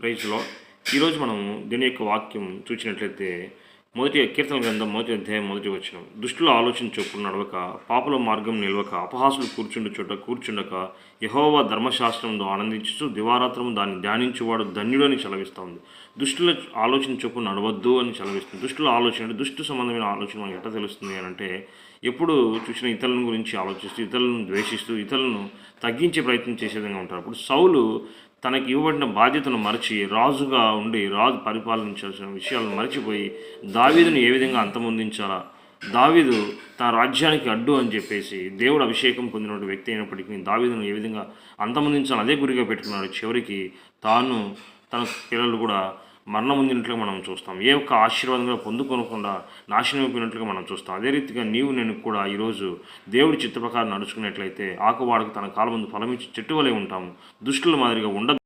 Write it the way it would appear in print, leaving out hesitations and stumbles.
Praise lord. ఈరోజు మనము దీని యొక్క వాక్యం చూసినట్లయితే మొదటి కీర్తన గ్రంథం మొదటి అధ్యాయం మొదటి వచనం. దుష్టుల ఆలోచన చొప్పున నడవక, పాపుల మార్గం నిలవక, అపహాసులు కూర్చుండు చోట కూర్చుండక, యెహోవా ధర్మశాస్త్రంలో ఆనందించుచు దివారాత్రము దాన్ని ధ్యానించువాడు ధన్యుడు అని సెలవిస్తూ ఉంది. దుష్టుల ఆలోచన చొప్పున నడవద్దు అని సెలవిస్తుంది. దుష్టుల ఆలోచన అంటే దుష్టు సంబంధమైన ఆలోచన మనకి ఎట్లా తెలుస్తుంది అని అంటే, ఎప్పుడు చూసిన ఇతరుల గురించి ఆలోచిస్తూ, ఇతరులను ద్వేషిస్తూ, ఇతరులను తగ్గించే ప్రయత్నం చేసే విధంగా ఉంటారు. అప్పుడు సౌలు తనకి ఇవ్వబడిన బాధ్యతను మరచి రాజుగా ఉండి రాజు పరిపాలించాల్సిన విషయాలను మరచిపోయి దావీదును ఏ విధంగా అంతమొందించాలా, దావీదు తన రాజ్యానికి అడ్డు అని చెప్పేసి దేవుడు అభిషేకం పొందిన వ్యక్తి అయినప్పటికీ దావీదును ఏ విధంగా అంతమొందించాలని అదే గురిగా పెట్టుకున్నాడు. చివరికి తాను తన పిల్లలు కూడా మరణం పొందినట్లుగా మనం చూస్తాం. ఏ ఒక్క ఆశీర్వాదంగా పొందుకోనకుండా నాశనం అయిపోయినట్లుగా మనం చూస్తాం. అదే రీతిగా నీవు నేను కూడా ఈరోజు దేవుడి చిత్త ప్రకారం నడుచుకున్నట్లయితే ఆకువాడకు తన కాలం ముందు ఫలమిచ్చి చెట్టు వలె ఉంటాము. దుష్టుల మాదిరిగా ఉండదు.